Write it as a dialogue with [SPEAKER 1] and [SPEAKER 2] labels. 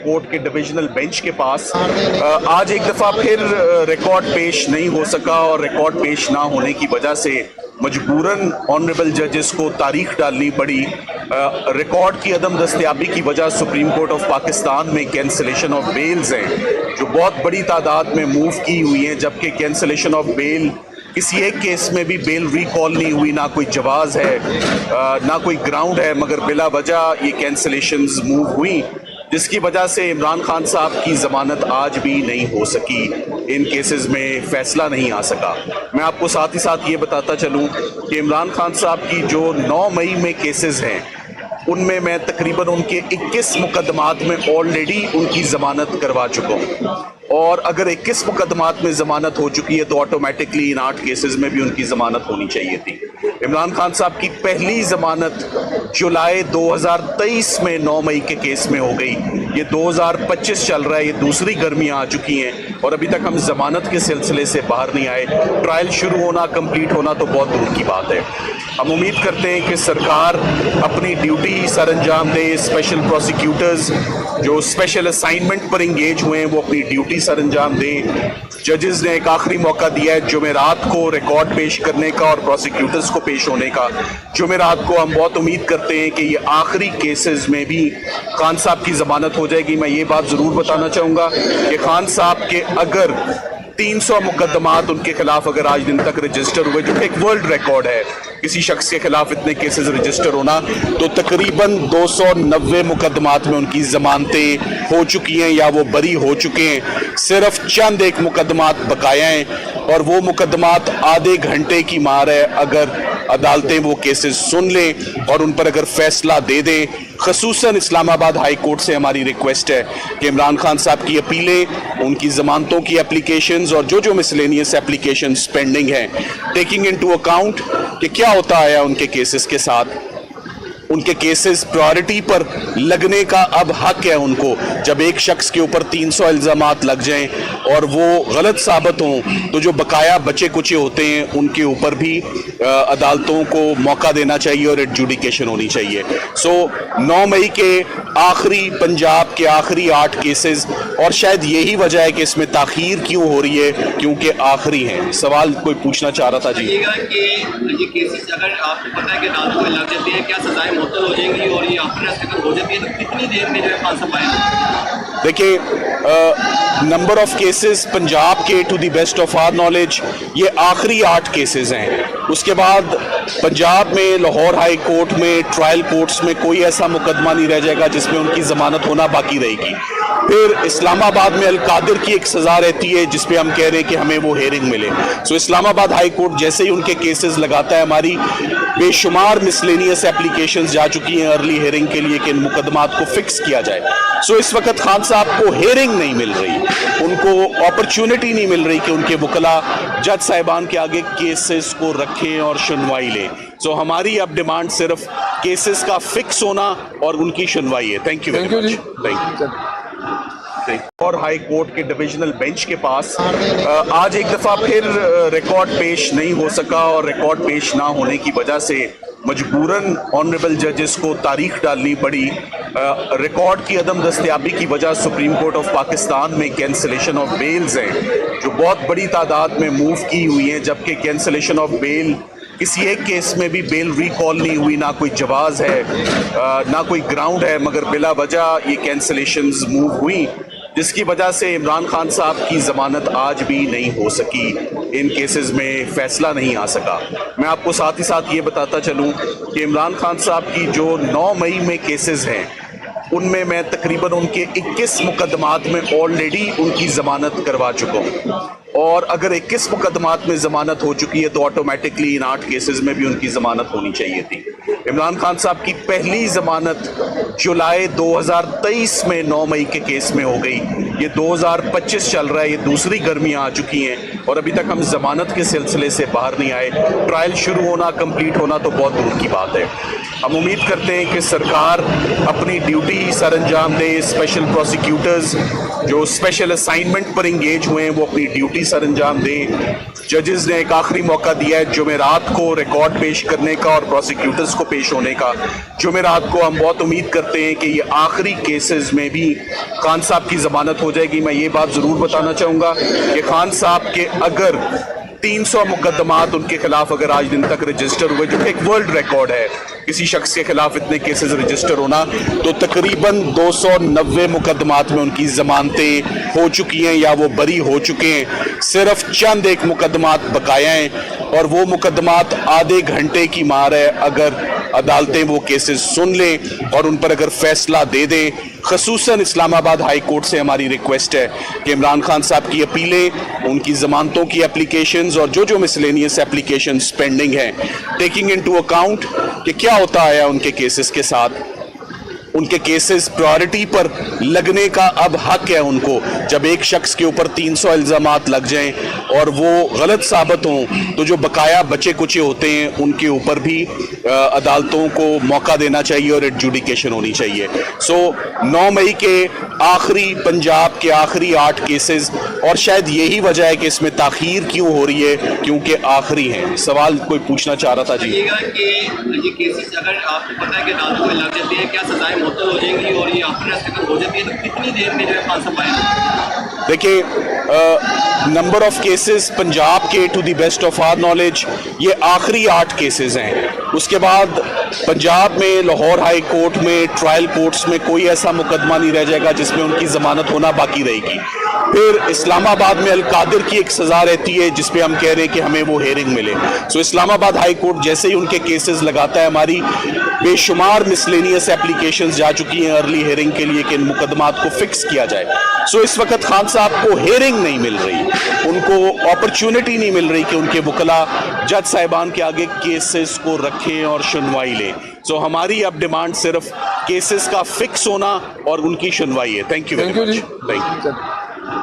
[SPEAKER 1] Court के divisional bench के पास आज एक दफ़ा फिर रिकॉर्ड पेश नहीं हो सका और रिकॉर्ड पेश ना होने की वजह से मजबूरन ऑनरेबल जजेस को तारीख डालनी पड़ी। रिकॉर्ड की अदम दस्तयाबी की वजह सुप्रीम कोर्ट ऑफ पाकिस्तान में कैंसलेशन ऑफ बेल्स हैं जो बहुत बड़ी तादाद में मूव की हुई हैं, जबकि कैंसलेशन ऑफ बेल किसी एक केस में भी बेल रिकॉल नहीं हुई, ना कोई जवाज़ है ना कोई ग्राउंड है, मगर बिला वजह ये कैंसलेशंस मूव हुई, जिसकी वजह से इमरान खान साहब की ज़मानत आज भी नहीं हो सकी। इन केसेस में फ़ैसला नहीं आ सका। मैं आपको साथ ही साथ ये बताता चलूँ कि इमरान खान साहब की जो 9 मई में केसेस हैं उनमें मैं तकरीबन उनके 21 मुकदमात में ऑलरेडी उनकी ज़मानत करवा चुका हूँ, और अगर 21 मुकदमात में ज़मानत हो चुकी है तो ऑटोमेटिकली इन 8 केसेस में भी उनकी ज़मानत होनी चाहिए थी। इमरान खान साहब की पहली ज़मानत जुलाई 2023 में 9 मई के केस में हो गई। ये 2025 चल रहा है, ये दूसरी गर्मियाँ आ चुकी हैं और अभी तक हम ज़मानत के सिलसिले से बाहर नहीं आए। ट्रायल शुरू होना, कंप्लीट होना तो बहुत दूर की बात है। हम उम्मीद करते हैं कि सरकार अपनी ड्यूटी सर अंजाम दे। स्पेशल प्रोसिक्यूटर्स जो स्पेशल असाइनमेंट पर इंगेज हुए हैं वो अपनी ड्यूटी सर अंजाम दें। जजेस ने एक आखिरी मौका दिया है जुमेरात को रिकॉर्ड पेश करने का और प्रोसिक्यूटर्स को पेश होने का। जुमेरात को हम बहुत उम्मीद करते हैं कि ये आखिरी केसेस में भी खान साहब की ज़मानत हो जाएगी। मैं ये बात ज़रूर बताना चाहूँगा कि खान साहब के अगर 300 मुकदमात उनके खिलाफ अगर आज दिन तक रजिस्टर हुए, जो एक वर्ल्ड रिकॉर्ड है किसी शख्स के खिलाफ इतने केसेस रजिस्टर होना, तो तकरीबन 290 मुकदमात में उनकी जमानतें हो चुकी हैं या वो बरी हो चुके हैं। सिर्फ चंद एक मुकदमात बकाया हैं और वो मुकदमात आधे घंटे की मार है अगर अदालतें वो केसेस सुन लें और उन पर अगर फैसला दे दें। खसूसन इस्लामाबाद हाई कोर्ट से हमारी रिक्वेस्ट है कि इमरान खान साहब की अपीलें, उनकी जमानतों की एप्लीकेशंस और जो मिसलेनियस एप्लीकेशंस पेंडिंग हैं, टेकिंग इनटू अकाउंट कि क्या होता है उनके केसेस के साथ, उनके केसेस प्रायोरिटी पर लगने का अब हक है उनको। जब एक शख्स के ऊपर 300 इल्ज़ामात लग जाएं और वो गलत साबित हों तो जो बकाया बचे कुचे होते हैं उनके ऊपर भी अदालतों को मौका देना चाहिए और एडजुडिकेशन होनी चाहिए। सो 9 मई के आखिरी, पंजाब के आखिरी 8 केसेस, और शायद यही वजह है कि इसमें ताख़ीर क्यों हो रही है, क्योंकि आखिरी हैं। सवाल कोई पूछना चाह रहा था जी।
[SPEAKER 2] कि ये केसेस अगर आपको पता है कि अदालत को लग जाती है, क्या सजाएं मुअत्तल हो जाएंगी और ये आफ्टर हो जाती है तो कितनी देर में जो है फांसी पाएंगे?
[SPEAKER 1] देखिए, नंबर ऑफ केसेस पंजाब के to the best of our knowledge ये आखिरी 8 केसेस हैं। उसके बाद पंजाब में लाहौर हाई कोर्ट में, ट्रायल कोर्ट्स में कोई ऐसा मुकदमा नहीं रह जाएगा जिसमें उनकी ज़मानत होना बाकी रहेगी। फिर इस्लामाबाद में अल-कादिर की एक सज़ा रहती है जिसपे हम कह रहे हैं कि हमें वो हेयरिंग मिले। सो इस्लामाबाद हाई कोर्ट जैसे ही उनके केसेस लगाता है, हमारी बेशुमार मिसलेनियस एप्लीकेशंस जा चुकी हैं अर्ली हेयरिंग के लिए कि इन मुकदमात को फिक्स किया जाए। सो इस वक्त खान साहब को हेयरिंग नहीं मिल रही, उनको अपॉर्चुनिटी नहीं मिल रही कि उनके वकला जज साहिबान के आगे केसेस को रखें और सुनवाई लें। सो हमारी अब डिमांड सिर्फ केसेस का फिक्स होना और उनकी सुनवाई है। Thank you very much. Thank you. और हाई कोर्ट के डिविजनल बेंच के पास आज एक दफ़ा फिर रिकॉर्ड पेश नहीं हो सका और रिकॉर्ड पेश ना होने की वजह से मजबूरन ऑनरेबल जजेस को तारीख डालनी पड़ी। रिकॉर्ड की अदम दस्तयाबी की वजह सुप्रीम कोर्ट ऑफ पाकिस्तान में कैंसलेशन ऑफ बेल्स हैं जो बहुत बड़ी तादाद में मूव की हुई हैं, जबकि कैंसलेशन ऑफ बेल किसी एक केस में भी बेल रिकॉल नहीं हुई, ना कोई जवाज़ है ना कोई ग्राउंड है, मगर बिला वजह ये कैंसलेशंस मूव हुई, जिसकी वजह से इमरान खान साहब की ज़मानत आज भी नहीं हो सकी। इन केसेस में फ़ैसला नहीं आ सका। मैं आपको साथ ही साथ ये बताता चलूँ कि इमरान खान साहब की जो 9 मई में केसेस हैं उनमें मैं तकरीबन उनके 21 मुकदमात में ऑलरेडी उनकी ज़मानत करवा चुका हूँ, और अगर 21 मुकदमात में ज़मानत हो चुकी है तो ऑटोमेटिकली इन 8 केसेस में भी उनकी ज़मानत होनी चाहिए थी। इमरान खान साहब की पहली ज़मानत जुलाई 2023 में 9 मई के केस में हो गई। ये 2025 चल रहा है, ये दूसरी गर्मियाँ आ चुकी हैं और अभी तक हम ज़मानत के सिलसिले से बाहर नहीं आए। ट्रायल शुरू होना, कंप्लीट होना तो बहुत दूर की बात है। हम उम्मीद करते हैं कि सरकार अपनी ड्यूटी सर अंजाम दे। स्पेशल प्रोसिक्यूटर्स जो स्पेशल असाइनमेंट पर इंगेज हुए हैं वो अपनी ड्यूटी सर अंजाम दें। जजेस ने एक आखिरी मौका दिया है जुमेरात को रिकॉर्ड पेश करने का और प्रोसिक्यूटर्स को पेश होने का। जुमेरात को हम बहुत उम्मीद करते हैं कि ये आखिरी केसेस में भी खान साहब की जमानत हो जाएगी। मैं ये बात ज़रूर बताना चाहूँगा कि खान साहब के अगर 300 मुकदमात उनके खिलाफ अगर आज दिन तक रजिस्टर हुए, जो कि एक वर्ल्ड रिकॉर्ड है किसी शख्स के खिलाफ इतने केसेस रजिस्टर होना, तो तकरीबन 290 मुकदमात में उनकी जमानतें हो चुकी हैं या वो बरी हो चुके हैं। सिर्फ चंद एक मुकदमात बकाया हैं और वो मुकदमात आधे घंटे की मार है। अगर अदालतें वो केसेस सुन लें और उन पर अगर फैसला दे दें, खसूसन इस्लामाबाद हाई कोर्ट से हमारी रिक्वेस्ट है कि इमरान खान साहब की अपीलें, उनकी जमानतों की एप्लीकेशंस और जो मिसलेनियस एप्लीकेशंस पेंडिंग हैं, टेकिंग इनटू अकाउंट कि क्या होता है उनके केसेस के साथ, उनके केसेस प्रायोरिटी पर लगने का अब हक है उनको। जब एक शख्स के ऊपर 300 इल्ज़ामात लग जाएं और वो गलत साबित हों, तो जो बकाया बचे कुचे होते हैं उनके ऊपर भी अदालतों को मौका देना चाहिए और एडजुडिकेशन होनी चाहिए। सो 9 मई के आखिरी पंजाब के आखिरी 8 केसेस, और शायद यही वजह है कि इसमें ताखीर क्यों हो रही है, क्योंकि आखिरी हैं। सवाल कोई पूछना चाह रहा था जी।
[SPEAKER 2] कि ये केसेस अगर आपको पता है कि अदालतों में लग जाते हैं, क्या सजाएं मुअत्तल हो जाएंगी और ये आफ्टर अरेस्ट अगर हो जाती है तो कितनी देर में जो है फांसी पाएंगे?
[SPEAKER 1] देखिए, नंबर ऑफ केसेस पंजाब के to the best of our knowledge ये आखिरी 8 केसेस हैं। उसके बाद पंजाब में लाहौर हाई कोर्ट में ट्रायल कोर्ट्स में कोई ऐसा मुकदमा नहीं रह जाएगा जिसमें उनकी जमानत होना बाकी रहेगी। फिर इस्लामाबाद में अल-कादिर की एक सज़ा रहती है जिसपे हम कह रहे हैं कि हमें वो हेयरिंग मिले। सो इस्लामाबाद हाई कोर्ट जैसे ही उनके केसेस लगाता है, हमारी बेशुमार मिसलेनियस एप्लीकेशंस जा चुकी हैं अर्ली हेयरिंग के लिए कि इन मुकदमात को फिक्स किया जाए। सो इस वक्त खान साहब को हेयरिंग नहीं मिल रही, उनको अपॉर्चुनिटी नहीं मिल रही कि उनके वकला जज साहिबान के आगे केसेस को रखें और सुनवाई लें। सो हमारी अब डिमांड सिर्फ केसेस का फिक्स होना और उनकी सुनवाई है। Thank you very much. Thank you.